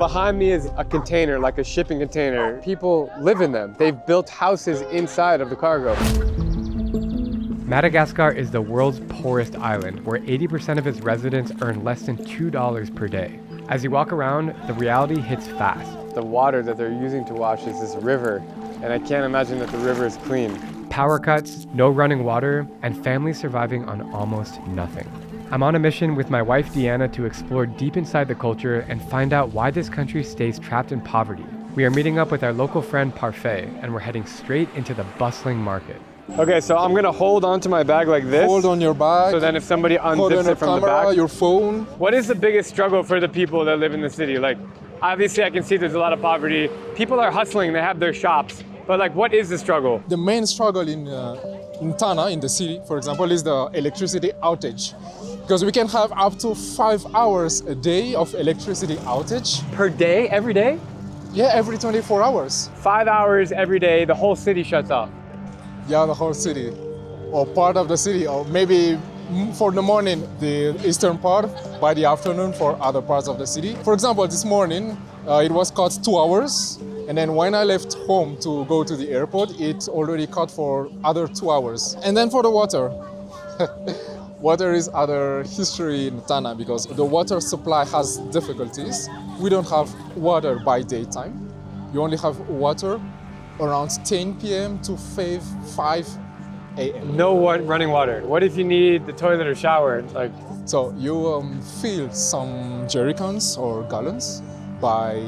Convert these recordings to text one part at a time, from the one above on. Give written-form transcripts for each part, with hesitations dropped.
behind me is a container, like a shipping container. People live in them. They've built houses inside of the cargo. Madagascar is the world's poorest island, where 80% of its residents earn less than $2 per day. As you walk around, the reality hits fast. The water that they're using to wash is this river, and I can't imagine that the river is clean. Power cuts, no running water, and families surviving on almost nothing. I'm on a mission with my wife Deanna to explore deep inside the culture and find out why this country stays trapped in poverty. We are meeting up with our local friend Parfait, and we're heading straight into the bustling market. Okay, so I'm gonna hold onto my bag like this. Hold on your bag. So then if somebody unzips it from the back. Your phone. What is the biggest struggle for the people that live in the city? Like, obviously I can see there's a lot of poverty. People are hustling, they have their shops. But like, what is the struggle? The main struggle in Tana, in the city, for example, is the electricity outage. Because we can have up to 5 hours a day of electricity outage. Per day, every day? Yeah, every 24 hours. 5 hours every day, the whole city shuts off. Yeah, the whole city, or part of the city, or maybe for the morning, the eastern part, by the afternoon for other parts of the city. For example, this morning, it was cut 2 hours, and then when I left home to go to the airport, it already cut for other 2 hours. And then for the water. Water is other history in Tana because the water supply has difficulties. We don't have water by daytime. You only have water around 10 p.m. to 5 a.m. No running water. What if you need the toilet or shower? Like, so you fill some jerry cans or gallons by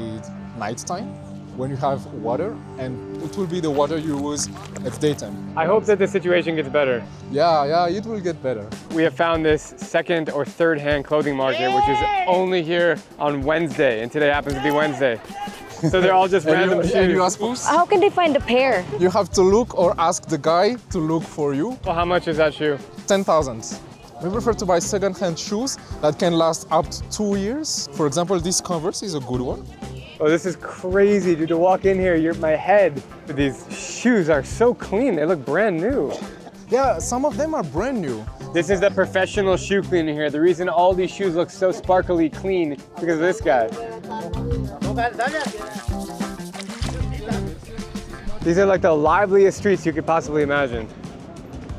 nighttime when you have water, and it will be the water you use at daytime. I hope that the situation gets better. Yeah, it will get better. We have found this second or third hand clothing market, which is only here on Wednesday, and today happens to be Wednesday. So they're all just random shoes. And you ask who's? How can they find a pair? You have to look or ask the guy to look for you. Well, how much is that shoe? 10,000. We prefer to buy second-hand shoes that can last up to 2 years. For example, this Converse is a good one. Oh, this is crazy, dude. To walk in here, my head. These shoes are so clean. They look brand new. Yeah, some of them are brand new. This is the professional shoe cleaner here. The reason all these shoes look so sparkly clean is because of this guy. These are like the liveliest streets you could possibly imagine.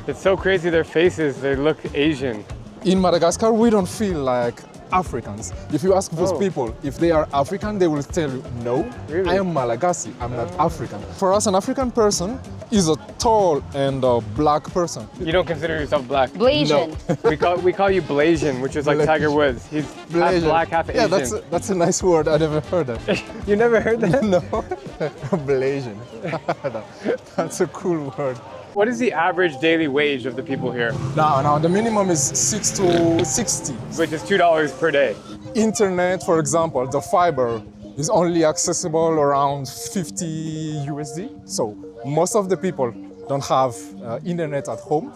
It's so crazy, their faces, they look Asian. In Madagascar, we don't feel like Africans. If you ask those people if they are African, they will tell you, no, really? I am Malagasy, I'm not African. For us, an African person is a tall and black person. You don't consider yourself black? Blasian. No. we call you Blasian, which is like Tiger Woods. He's half black, half Asian. Yeah, that's a nice word. I never heard that. You never heard that? No. Blasian. That's a cool word. What is the average daily wage of the people here? Now the minimum is 6 to 60. Which is $2 per day. Internet, for example, the fiber is only accessible around 50 USD. So most of the people don't have internet at home.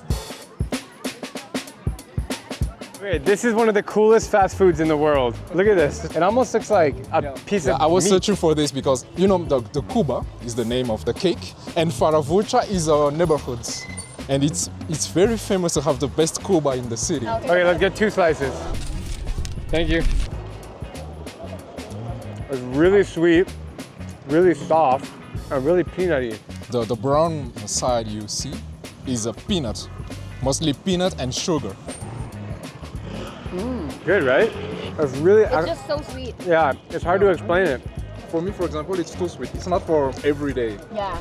Okay, this is one of the coolest fast foods in the world. Look at this. It almost looks like a piece of I was meat. searching for this because, you know, the Kuba is the name of the cake, and Faravucha is a neighborhood. And it's very famous to have the best Kuba in the city. Okay, let's get 2 slices. Thank you. It's really sweet, really soft, and really peanutty. The brown side you see is a peanut, mostly peanut and sugar. Good, right? It's really... It's just so sweet. Yeah, it's hard to explain it. For me, for example, it's too sweet. It's not for every day. Yeah.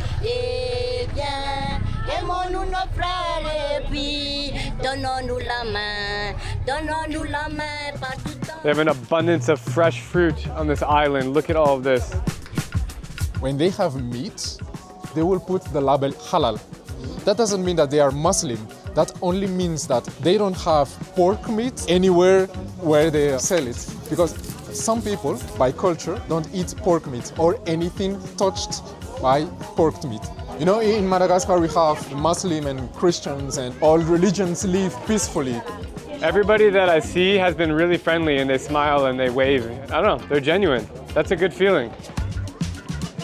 They have an abundance of fresh fruit on this island. Look at all of this. When they have meat, they will put the label halal. That doesn't mean that they are Muslim. That only means that they don't have pork meat anywhere where they sell it. Because some people, by culture, don't eat pork meat or anything touched by pork meat. You know, in Madagascar, we have Muslim and Christians, and all religions live peacefully. Everybody that I see has been really friendly, and they smile and they wave. I don't know, they're genuine. That's a good feeling.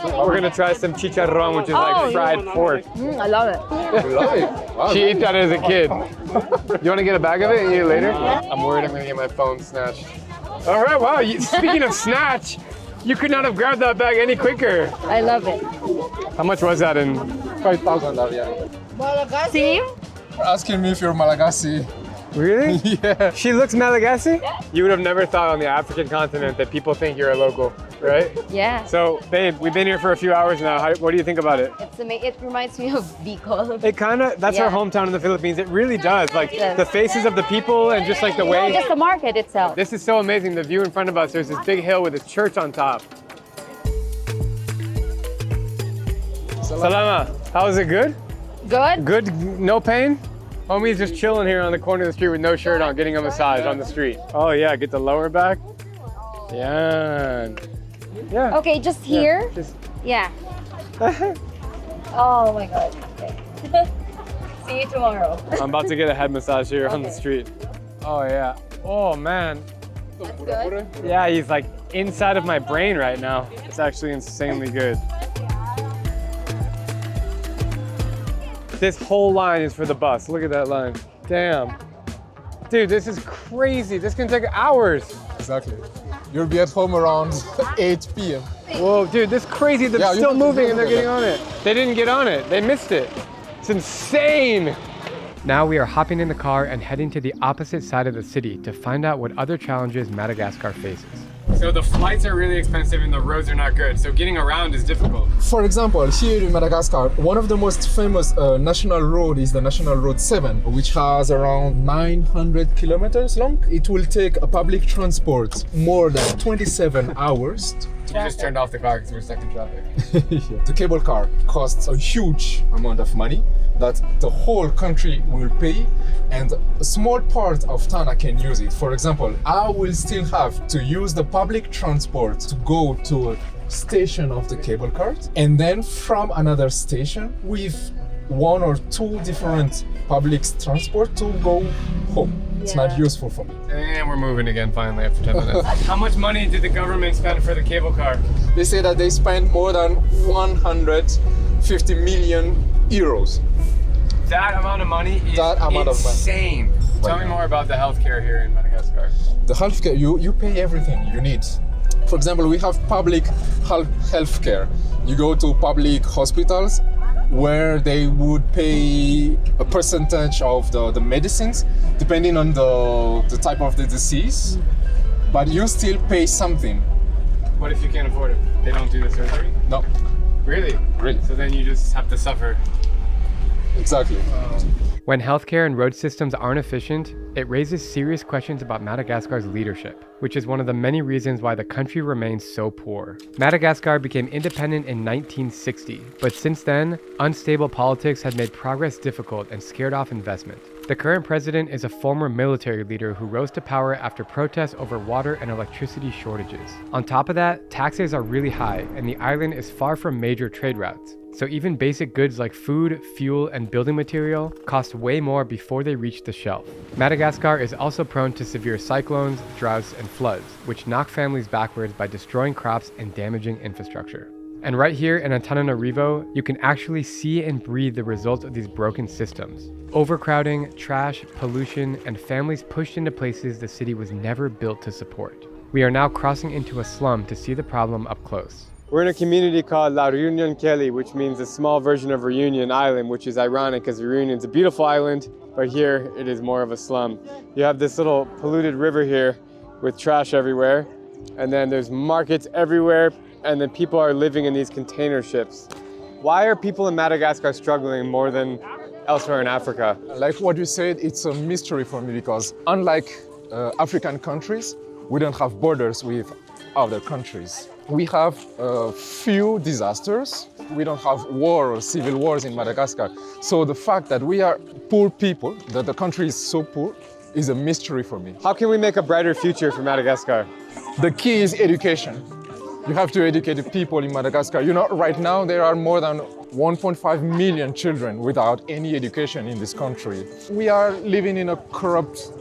We're gonna try some chicharrón, which is like fried pork. I love it. You love it? Wow. She ate that as a kid. You wanna get a bag of it and eat it later? I'm worried I'm gonna get my phone snatched. All right, wow, speaking of snatch, You could not have grabbed that bag any quicker. I love it. How much was that in? 5,000 Ariane. See? Asking me if you're Malagasy. Really? Yeah. She looks Malagasy? You would have never thought on the African continent that people think you're a local, right? Yeah. So, babe, we've been here for a few hours now. What do you think about it? It reminds me of Bicol. It kind of, that's our Yeah. hometown in the Philippines. It really does. Like Yes. the faces of the people and just like the No, way. just the market itself. This is so amazing. The view in front of us, there's this big hill with this church on top. Salama. How is it good? Good? Good, no pain? Homie's just chilling here on the corner of the street with no shirt on, getting a massage on the street. Oh yeah, get the lower back. Yeah. Yeah. Okay, just here? Just Yeah. Oh my god. Okay. See you tomorrow. I'm about to get a head massage here on the Okay. street. Oh yeah. Oh man. That's good. Yeah, he's like inside of my brain right now. It's actually insanely good. This whole line is for the bus. Look at that line. Damn. Dude, this is crazy. This can take hours. Exactly. You'll be at home around 8 p.m. Whoa, dude, this is crazy. They're Yeah, you still have to moving and look they're at getting on it. They didn't get on it. They missed it. It's insane. Now we are hopping in the car and heading to the opposite side of the city to find out what other challenges Madagascar faces. So the flights are really expensive and the roads are not good. So getting around is difficult. For example, here in Madagascar, one of the most famous national road is the National Road 7, which has around 900 kilometers long. It will take a public transport more than 27 hours. We just turned off the car because we're stuck in traffic. The cable car costs a huge amount of money that the whole country will pay, and a small part of Tana can use it. For example, I will still have to use the public transport to go to a station of the cable car, and then from another station with one or two different public transport to go home. It's not useful for me. And we're moving again finally after 10 minutes. How much money did the government spend for the cable car? They say that they spend more than 150 million euros. That amount of money is That amount of money. insane. Tell me more about the healthcare here in Madagascar. The healthcare, you pay everything you need. For example, we have public healthcare. You go to public hospitals where they would pay a percentage of the medicines depending on the type of the disease, but you still pay something. What if you can't afford it? They don't do the surgery? No, Really? really, So then you just have to suffer. exactly. When healthcare and road systems aren't efficient, it raises serious questions about Madagascar's leadership, which is one of the many reasons why the country remains so poor. Madagascar became independent in 1960, but since then, unstable politics had made progress difficult and scared off investment. The current president is a former military leader who rose to power after protests over water and electricity shortages. On top of that, taxes are really high, and the island is far from major trade routes. So even basic goods like food, fuel, and building material cost way more before they reach the shelf. Madagascar is also prone to severe cyclones, droughts, and floods, which knock families backwards by destroying crops and damaging infrastructure. And right here in Antananarivo, you can actually see and breathe the results of these broken systems. Overcrowding, trash, pollution, and families pushed into places the city was never built to support. We are now crossing into a slum to see the problem up close. We're in a community called La Reunion Kelly, which means a small version of Reunion Island, which is ironic because Reunion's a beautiful island, but here it is more of a slum. You have this little polluted river here with trash everywhere, and then there's markets everywhere, and then people are living in these container ships. Why are people in Madagascar struggling more than elsewhere in Africa? Like what you said, it's a mystery for me because unlike African countries, we don't have borders with other countries. We have few disasters. We don't have war or civil wars in Madagascar. So the fact that we are poor people, that the country is so poor, is a mystery for me. How can we make a brighter future for Madagascar? The key is education. You have to educate the people in Madagascar. You know, right now there are more than 1.5 million children without any education in this country. We are living in a corrupt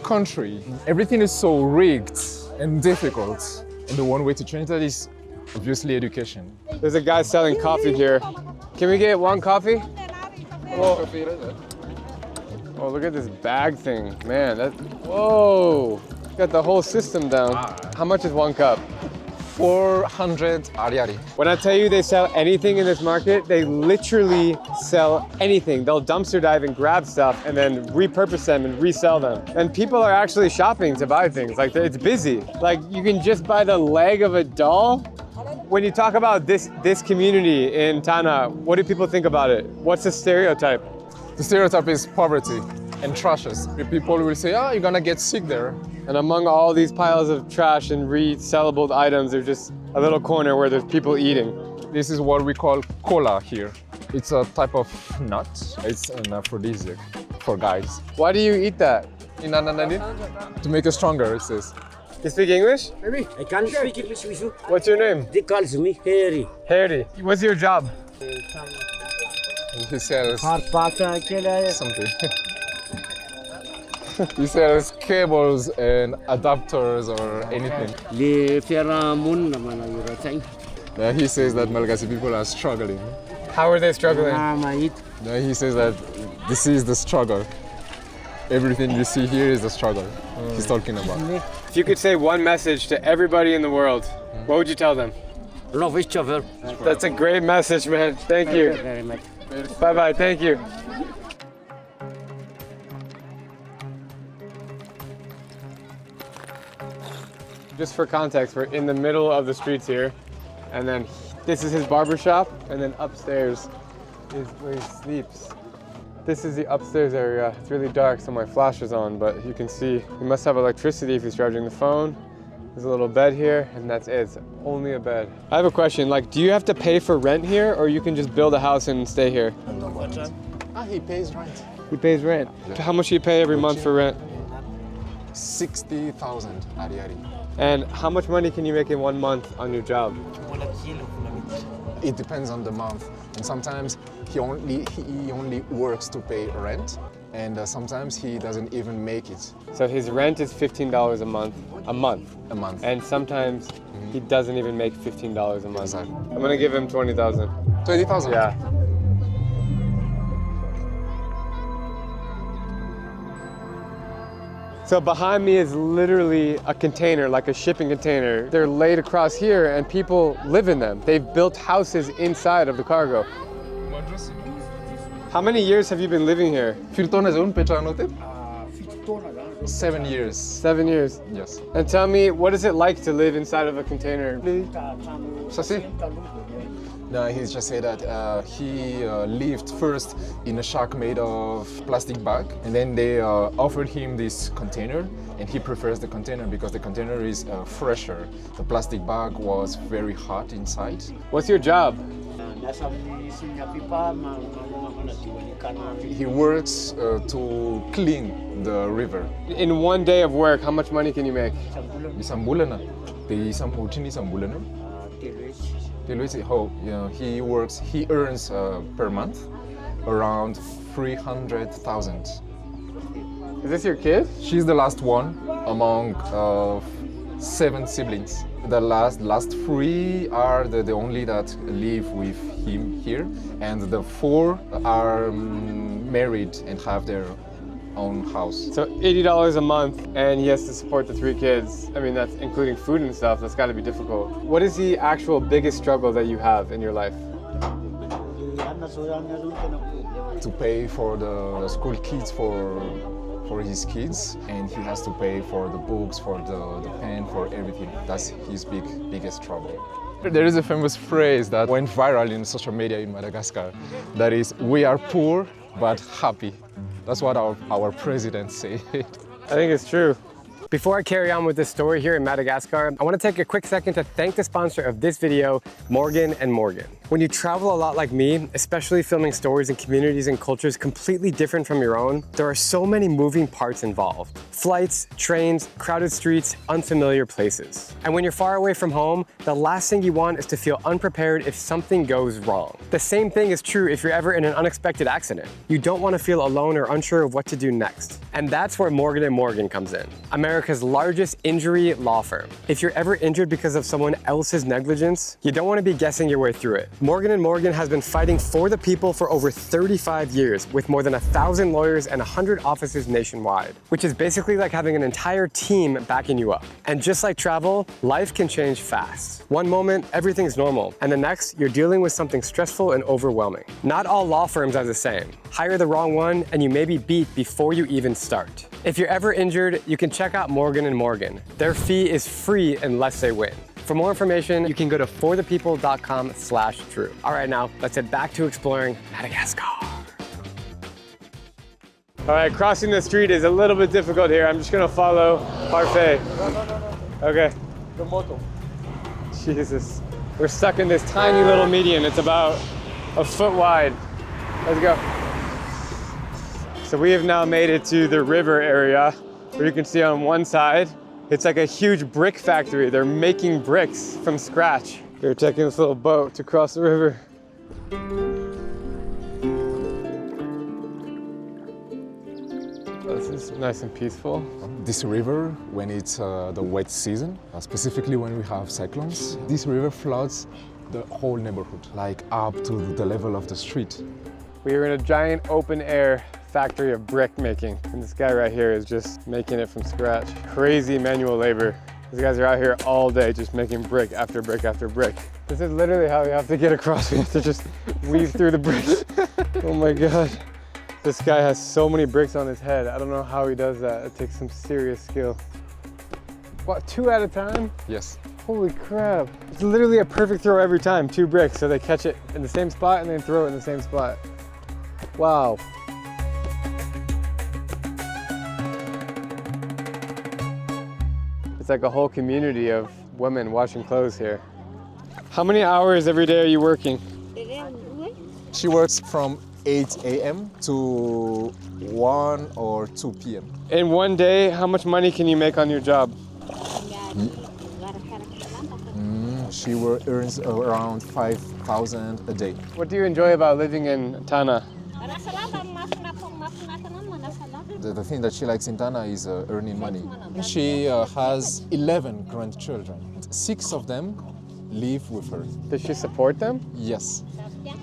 country. Everything is so rigged and difficult. And the one way to change that is obviously education. There's a guy selling coffee here. Can we get one coffee? Oh, oh look at this bag thing. Man, whoa. Got the whole system down. How much is one cup? 400 ariary. When I tell you they sell anything in this market, they literally sell anything. They'll dumpster dive and grab stuff and then repurpose them and resell them. And people are actually shopping to buy things. Like, it's busy. Like, you can just buy the leg of a doll. When you talk about this community in Tana, what do people think about it? What's the stereotype? The stereotype is poverty and trashes. People will say, oh, you're gonna get sick there. And among all these piles of trash and resellable items, there's just a little corner where there's people eating. This is what we call cola here. It's a type of nut. It's an aphrodisiac for guys. Why do you eat that? In Antananarivo, to make us stronger, it says. You speak English? Maybe. I can't speak English with you. What's your name? They call me Harry. Harry. What's your job? He sells something. He sells cables and adapters or anything. He says that Malagasy people are struggling. How are they struggling? He says that this is the struggle. Everything you see here is the struggle he's talking about. If you could say one message to everybody in the world, what would you tell them? Love each other. That's a great message, man. Thank you. Very much. Bye-bye. Thank you. Just for context, we're in the middle of the streets here, and then this is his barber shop, and then upstairs is where he sleeps. This is the upstairs area. It's really dark, so my flash is on, but you can see he must have electricity if he's charging the phone. There's a little bed here, and that's it. It's only a bed. I have a question, like, do you have to pay for rent here, or you can just build a house and stay here? He pays rent. He pays rent. How much do you pay every month for rent? 60,000 ariary. And how much money can you make in 1 month on your job? It depends on the month, and sometimes he only works to pay rent, and sometimes he doesn't even make it. So his rent is $15 a month. A month. And sometimes he doesn't even make $15 a month. Exactly. I'm gonna give him 20,000. 20,000? Yeah. So behind me is literally a container, like a shipping container. They're laid across here and people live in them. They've built houses inside of the cargo. How many years have you been living here? 7 years. 7 years? Yes. And tell me, what is it like to live inside of a container? No, he just said that he lived first in a shack made of plastic bag, and then they offered him this container, and he prefers the container because the container is fresher. The plastic bag was very hot inside. What's your job? He works to clean the river. In 1 day of work, how much money can you make? Isang bulan na. Isang bulan na. He earns per month around 300,000. Is this your kid? She's the last one among 7 siblings. The last 3 are the only that live with him here, and the 4 are married and have their own house. So $80 a month, and he has to support the 3 kids. I mean, that's including food and stuff. That's got to be difficult. What is the actual biggest struggle that you have in your life? To pay for the school kids for his kids, and he has to pay for the books, for the pen, for everything. That's his biggest trouble. There is a famous phrase that went viral in social media in Madagascar. That is, we are poor but happy. That's what our president said. I think it's true. Before I carry on with this story here in Madagascar, I want to take a quick second to thank the sponsor of this video, Morgan & Morgan. When you travel a lot like me, especially filming stories in communities and cultures completely different from your own, there are so many moving parts involved. Flights, trains, crowded streets, unfamiliar places. And when you're far away from home, the last thing you want is to feel unprepared if something goes wrong. The same thing is true if you're ever in an unexpected accident. You don't want to feel alone or unsure of what to do next. And that's where Morgan & Morgan comes in, America's largest injury law firm. If you're ever injured because of someone else's negligence, you don't want to be guessing your way through it. Morgan & Morgan has been fighting for the people for over 35 years with more than 1,000 lawyers and 100 offices nationwide, which is basically like having an entire team backing you up. And just like travel, life can change fast. One moment, everything's normal, and the next, you're dealing with something stressful and overwhelming. Not all law firms are the same. Hire the wrong one and you may be beat before you even start. If you're ever injured, you can check out Morgan & Morgan. Their fee is free unless they win. For more information, you can go to forthepeople.com/Drew. All right, now let's head back to exploring Madagascar. All right, crossing the street is a little bit difficult here. I'm just gonna follow Parfait. No. Okay. The moto. Jesus. We're stuck in this tiny little median. It's about a foot wide. Let's go. So we have now made it to the river area where you can see on one side, it's like a huge brick factory. They're making bricks from scratch. They're taking this little boat to cross the river. Oh, this is nice and peaceful. This river, when it's the wet season, specifically when we have cyclones, this river floods the whole neighborhood, like up to the level of the street. We are in a giant open air factory of brick making. And this guy right here is just making it from scratch. Crazy manual labor. These guys are out here all day just making brick after brick after brick. This is literally how we have to get across. We have to just weave through the bricks. Oh my God. This guy has so many bricks on his head. I don't know how he does that. It takes some serious skill. What, 2 at a time? Yes. Holy crap. It's literally a perfect throw every time, 2 bricks. So they catch it in the same spot and then throw it in the same spot. Wow. It's like a whole community of women washing clothes here. How many hours every day are you working? She works from 8 a.m. to 1 or 2 p.m. In one day, how much money can you make on your job? She earns around 5,000 a day. What do you enjoy about living in Tana? The thing that she likes in Tana is earning money. She has 11 grandchildren. 6 of them live with her. Does she support them? Yes.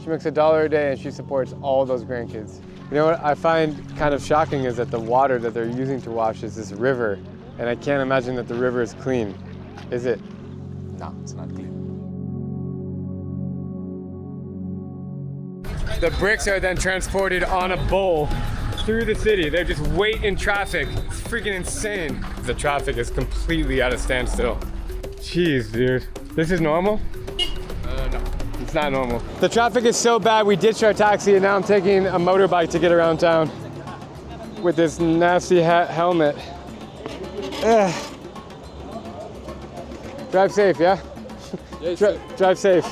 She makes $1 a day and she supports all those grandkids. You know what I find kind of shocking is that the water that they're using to wash is this river, and I can't imagine that the river is clean. Is it? No, it's not clean. The bricks are then transported on a bowl through the city. They just wait in traffic. It's freaking insane. The traffic is completely at a standstill. Jeez, dude. This is normal? No. It's not normal. The traffic is so bad, we ditched our taxi and now I'm taking a motorbike to get around town with this nasty helmet. Ugh. Drive safe, yeah? Yes, drive safe.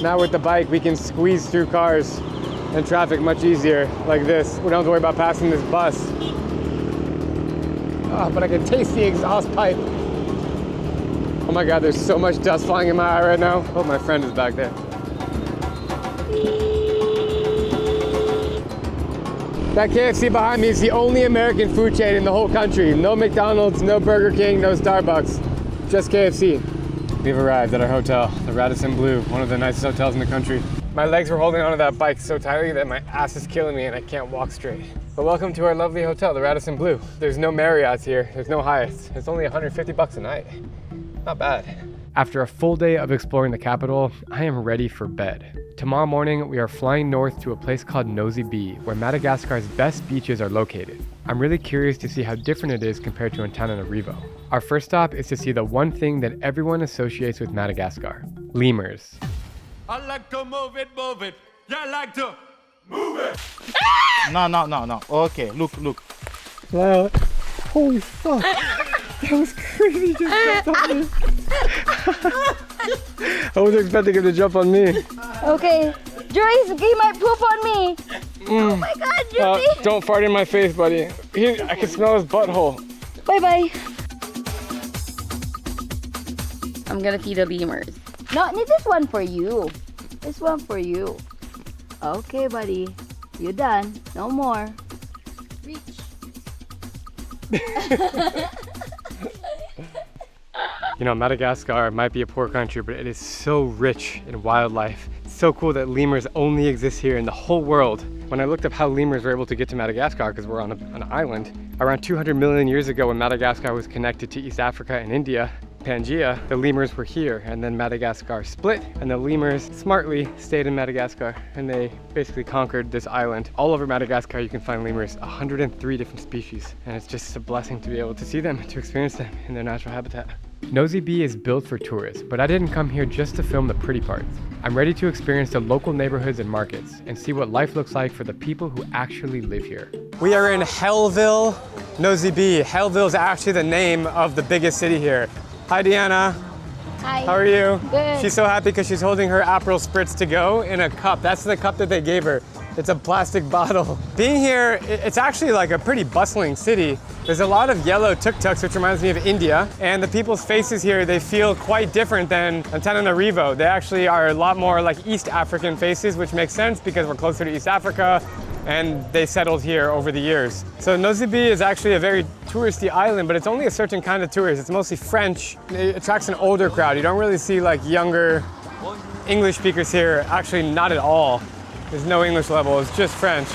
Now with the bike, we can squeeze through cars and traffic much easier, like this. We don't have to worry about passing this bus. Oh, but I can taste the exhaust pipe. Oh my God, there's so much dust flying in my eye right now. Oh, my friend is back there. That KFC behind me is the only American food chain in the whole country. No McDonald's, no Burger King, no Starbucks, just KFC. We've arrived at our hotel, the Radisson Blu, one of the nicest hotels in the country. My legs were holding onto that bike so tightly that my ass is killing me and I can't walk straight. But welcome to our lovely hotel, the Radisson Blu. There's no Marriott's here, there's no Hyatt's. It's only $150 a night. Not bad. After a full day of exploring the capital, I am ready for bed. Tomorrow morning, we are flying north to a place called Nosy Be, where Madagascar's best beaches are located. I'm really curious to see how different it is compared to Antananarivo. Our first stop is to see the one thing that everyone associates with Madagascar, lemurs. I like to move it. You like to move it. No. Okay, look. Wow. Holy fuck. That was crazy just jumped on me. I wasn't expecting him to jump on me. Okay. Joyce, he might poop on me. Oh my God, Joyce. Don't fart in my face, buddy. I can smell his butthole. Bye-bye. I'm gonna feed the lemurs. No, this one for you. This one for you. Okay, buddy. You done. No more. Reach. You know, Madagascar might be a poor country, but it is so rich in wildlife. It's so cool that lemurs only exist here in the whole world. When I looked up how lemurs were able to get to Madagascar, because we're on an island, around 200 million years ago when Madagascar was connected to East Africa and India, Pangaea, the lemurs were here, and then Madagascar split, and the lemurs smartly stayed in Madagascar, and they basically conquered this island. All over Madagascar you can find lemurs, 103 different species, and it's just a blessing to be able to see them, to experience them in their natural habitat. Nosy Be is built for tourists, but I didn't come here just to film the pretty parts. I'm ready to experience the local neighborhoods and markets and see what life looks like for the people who actually live here. We are in Hellville, Nosy Be. Hellville is actually the name of the biggest city here. Hi, Deanna. Hi. How are you? Good. She's so happy because she's holding her Aperol Spritz to go in a cup. That's the cup that they gave her. It's a plastic bottle. Being here, it's actually like a pretty bustling city. There's a lot of yellow tuk-tuks, which reminds me of India. And the people's faces here, they feel quite different than Antananarivo. They actually are a lot more like East African faces, which makes sense because we're closer to East Africa and they settled here over the years. So Nosy Be is actually a very touristy island, but it's only a certain kind of tourist. It's mostly French. It attracts an older crowd. You don't really see like younger English speakers here. Actually, not at all. There's no English level, it's just French.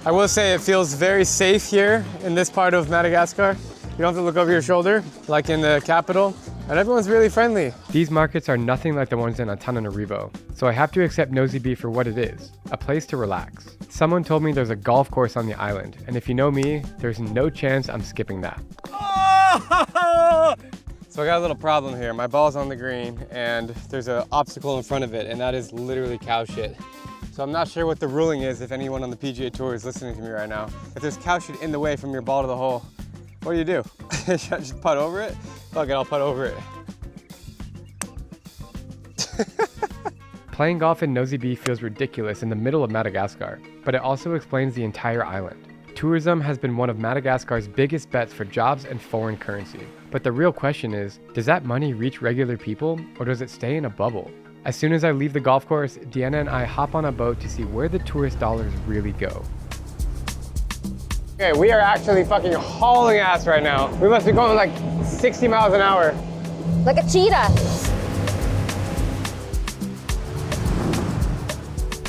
I will say it feels very safe here in this part of Madagascar. You don't have to look over your shoulder like in the capital, and everyone's really friendly. These markets are nothing like the ones in Antananarivo, so I have to accept Nosy Be for what it is, a place to relax. Someone told me there's a golf course on the island, and if you know me, there's no chance I'm skipping that. So I got a little problem here. My ball's on the green, and there's an obstacle in front of it, and that is literally cow shit. So I'm not sure what the ruling is if anyone on the PGA Tour is listening to me right now. If there's cow shit in the way from your ball to the hole, what do? Should I just putt over it? Fuck it, I'll putt over it. Playing golf in Nosy Be feels ridiculous in the middle of Madagascar, but it also explains the entire island. Tourism has been one of Madagascar's biggest bets for jobs and foreign currency. But the real question is, does that money reach regular people or does it stay in a bubble? As soon as I leave the golf course, Deanna and I hop on a boat to see where the tourist dollars really go. Okay, we are actually fucking hauling ass right now. We must be going like 60 miles an hour. Like a cheetah.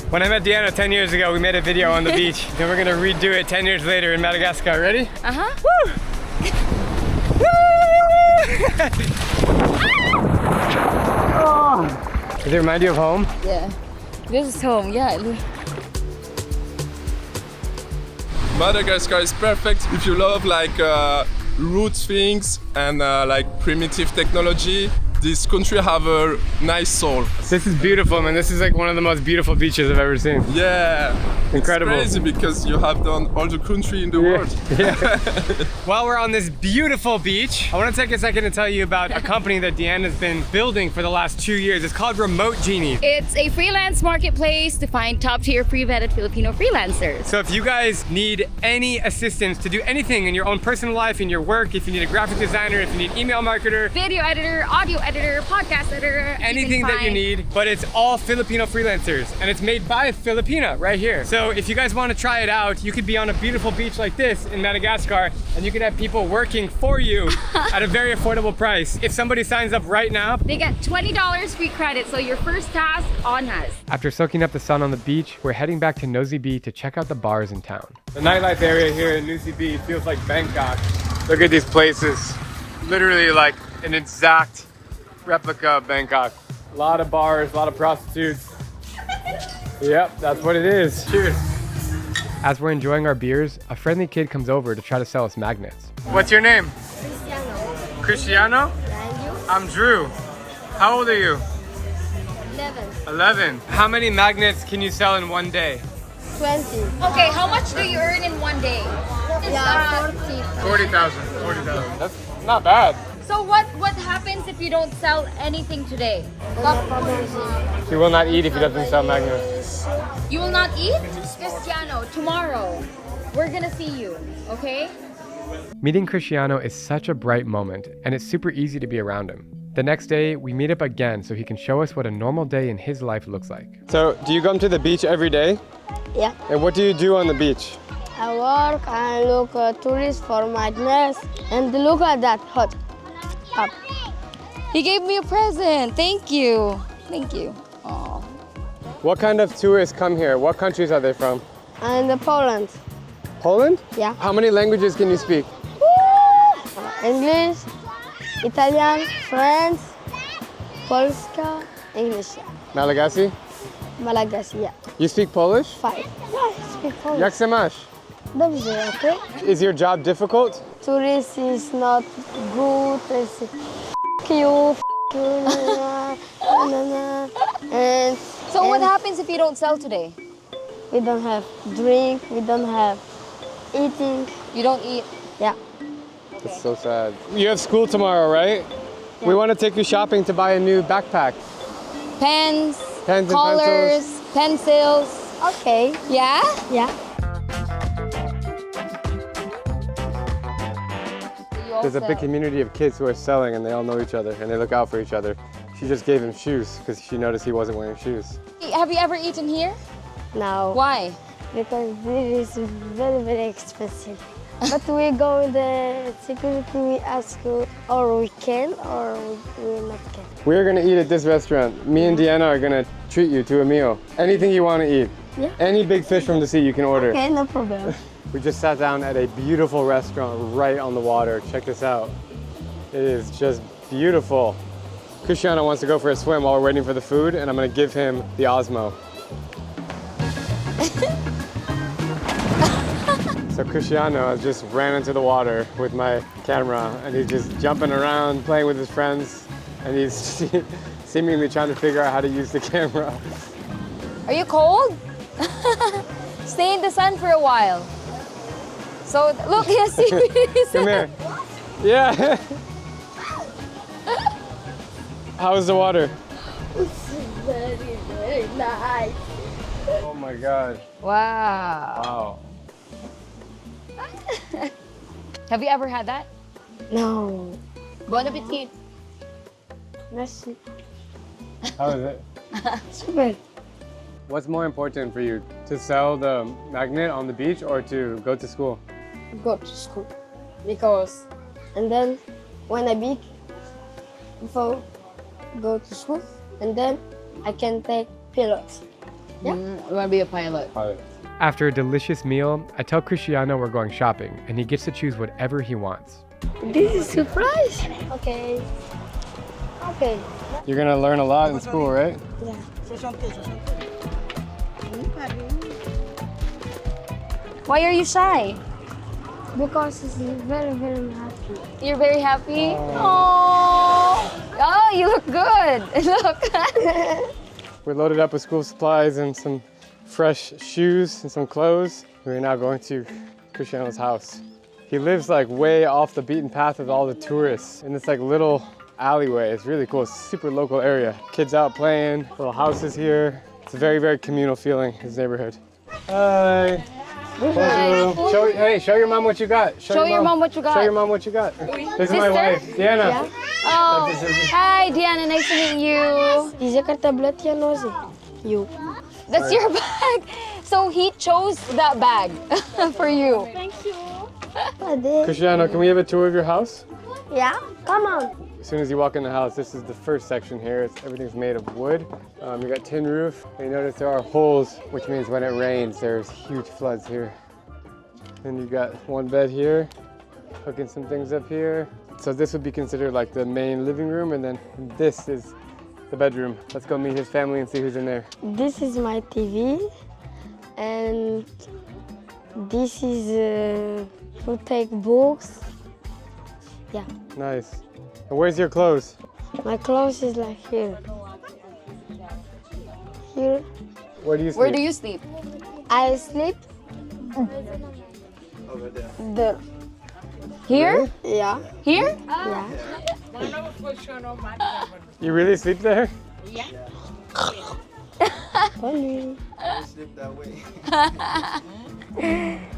When I met Deanna 10 years ago, we made a video on the beach. Then we're gonna redo it 10 years later in Madagascar. Ready? Uh-huh. Woo! Oh. Does it remind you of home? Yeah. This is home, yeah. Madagascar is perfect if you love like root things and like primitive technology. This country have a nice soul. This is beautiful, man. This is like one of the most beautiful beaches I've ever seen. Yeah. Incredible. It's crazy because you have done all the country in the world. Yeah. While we're on this beautiful beach, I want to take a second to tell you about a company that Deanna's been building for the last 2 years. It's called Remote Genie. It's a freelance marketplace to find top-tier pre-vetted Filipino freelancers. So if you guys need any assistance to do anything in your own personal life, in your work, if you need a graphic designer, if you need email marketer, Video editor, audio editor, podcast editor, anything that you need, but it's all Filipino freelancers and it's made by Filipina right here. So if you guys want to try it out, you could be on a beautiful beach like this in Madagascar and you could have people working for you at a very affordable price. If somebody signs up right now, They get $20 free credit, so your first task on us. after soaking up the sun on the beach, we're heading back to Nosy Be to check out the bars in town. The nightlife area here in Nosy Be feels like Bangkok. Look at these places. Literally like an exact replica of Bangkok. A lot of bars, a lot of prostitutes. Yep, that's what it is. Cheers. As we're enjoying our beers, a friendly kid comes over to try to sell us magnets. What's your name? Cristiano. Cristiano? And you? I'm Drew. How old are you? 11. 11. How many magnets can you sell in one day? 20. Okay, how much do you earn in one day? Yeah, 40. 40,000. 40,000. That's not bad. So what happens if you don't sell anything today? He will not eat if he doesn't sell magnets. You will not eat? Cristiano, tomorrow, we're gonna see you, okay? Meeting Cristiano is such a bright moment, and it's super easy to be around him. The next day, we meet up again so he can show us what a normal day in his life looks like. So, do you come to the beach every day? Yeah. And what do you do on the beach? I work and look tourists for magnets and look at that hut. Up. He gave me a present. Thank you. Thank you. Aw. What kind of tourists come here? What countries are they from? And Poland. Poland? Yeah. How many languages can you speak? English, Italian, French, Polska, English. Malagasy? Malagasy, yeah. You speak Polish? 5. Yeah, I speak Polish. Jak se máš? Dobrze, okay? Is your job difficult? Tourist is not good. It's you, and So what happens if you don't sell today? we don't have drink, we don't have eating. You don't eat? Yeah. It's so sad. You have school tomorrow, right? Yeah. We want to take you shopping to buy a new backpack. Pens, Pens and colors, pencils. Okay. Yeah? Yeah. There's a big community of kids who are selling and they all know each other and they look out for each other. She just gave him shoes because she noticed he wasn't wearing shoes. Have you ever eaten here? No. Why? Because this is very, very expensive. But we go in the security, we ask or we can or we not can. We're gonna eat at this restaurant. Me and Deanna are gonna treat you to a meal. Anything you want to eat. Yeah. Any big fish from the sea you can order. Okay, no problem. We just sat down at a beautiful restaurant right on the water. Check this out. It is just beautiful. Cristiano wants to go for a swim while we're waiting for the food, and I'm gonna give him the Osmo. So Cristiano just ran into the water with my camera, and he's just jumping around, playing with his friends, and he's seemingly trying to figure out how to use the camera. Are you cold? Stay in the sun for a while. So look, yes, Come here. Yeah. How is the water? It's very, very nice. Oh my God. Wow. Wow. Have you ever had that? No. Bon appetit. Merci. How is it? Super. What's more important for you, to sell the magnet on the beach or to go to school? Go to school. Because, and then when I big, before go to school, and then I can take pilots. Yeah. You want to be a pilot? After a delicious meal, I tell Cristiano we're going shopping, and he gets to choose whatever he wants. This is surprise. Okay. Okay. You're gonna learn a lot in school, right? Yeah. Why are you shy? Because it's very, very happy. You're very happy? Oh, you look good. Look. We're loaded up with school supplies and some fresh shoes and some clothes. We're now going to Cristiano's house. He lives like way off the beaten path of all the tourists in this like little alleyway. It's really cool. It's a super local area. Kids out playing, little houses here. It's a very, very communal feeling, his neighborhood. Hi. Bonjour. Show your mom what you got. Show your mom what you got. Show your mom what you got. This is my wife, Deanna. Oh, hi, Deanna. Nice to meet you. Is a tablet yan, Nosy? You. That's your bag. So he chose that bag for you. Cristiano, can we have a tour of your house? Yeah? Come on. As soon as you walk in the house, this is the first section here. Everything's made of wood. You got tin roof. And you notice there are holes, which means when it rains, there's huge floods here. And you got one bed here, hooking some things up here. So this would be considered like the main living room, and then this is the bedroom. Let's go meet his family and see who's in there. This is my TV, and this is to take books. Yeah. Nice. And where's your clothes? My clothes is like here. Here. Where do you sleep? Where do you sleep? I sleep Over there. there. Here? Yeah. Here? Yeah. You really sleep there? Only. I sleep that way.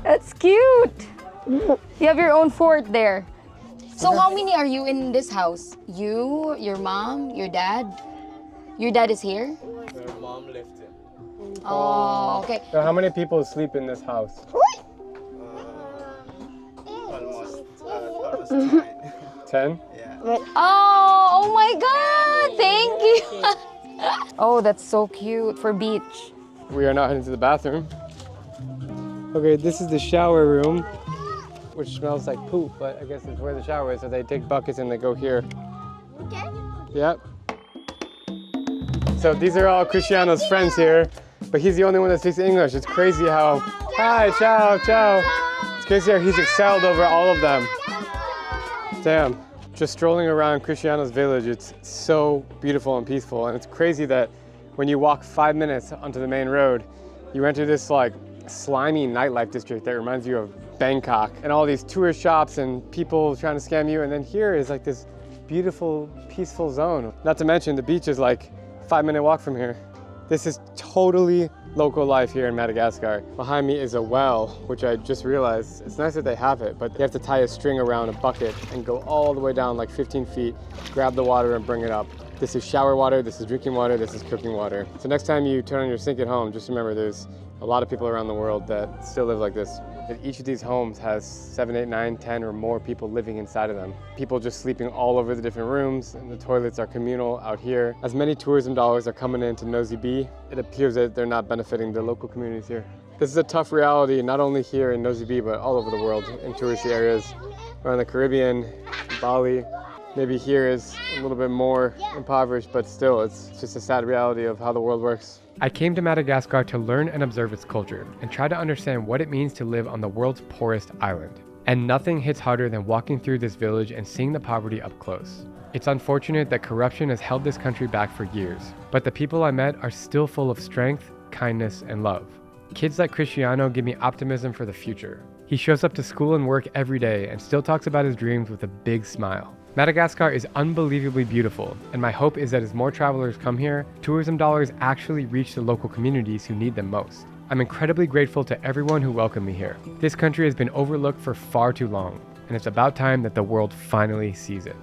That's cute. You have your own fort there. So how many are you in this house? You, your mom, your dad? Your dad is here? My mom left him. Oh, okay. So how many people sleep in this house? Almost 9. 10? Yeah. Oh, Oh my God, thank you. Oh, that's so cute for beach. We are now heading to the bathroom. Okay, this is the shower room, which smells like poop, but I guess it's where the shower is, so they take buckets and they go here. Okay. Yep. So these are all Cristiano's friends here, but he's the only one that speaks English. It's crazy how, hi, ciao, ciao. It's crazy how he's excelled over all of them. Damn. Just strolling around Cristiano's village, it's so beautiful and peaceful, and it's crazy that when you walk 5 minutes onto the main road, you enter this like slimy nightlife district that reminds you of Bangkok, and all these tourist shops and people trying to scam you, and then here is like this beautiful, peaceful zone. Not to mention the beach is like a 5-minute walk from here. This is totally local life here in Madagascar. Behind me is a well, which I just realized, it's nice that they have it, but you have to tie a string around a bucket and go all the way down like 15 feet, grab the water and bring it up. This is shower water, this is drinking water, this is cooking water. So next time you turn on your sink at home, just remember there's a lot of people around the world that still live like this. And each of these homes has 7, 8, 9, 10 or more people living inside of them. People just sleeping all over the different rooms, and the toilets are communal out here. As many tourism dollars are coming into Nosy Be, it appears that they're not benefiting the local communities here. This is a tough reality, not only here in Nosy Be, but all over the world in touristy areas. Around the Caribbean, Bali. Maybe here is a little bit more impoverished, but still, it's just a sad reality of how the world works. I came to Madagascar to learn and observe its culture and try to understand what it means to live on the world's poorest island. And nothing hits harder than walking through this village and seeing the poverty up close. It's unfortunate that corruption has held this country back for years, but the people I met are still full of strength, kindness, and love. Kids like Cristiano give me optimism for the future. He shows up to school and work every day and still talks about his dreams with a big smile. Madagascar is unbelievably beautiful, and my hope is that as more travelers come here, tourism dollars actually reach the local communities who need them most. I'm incredibly grateful to everyone who welcomed me here. This country has been overlooked for far too long, and it's about time that the world finally sees it.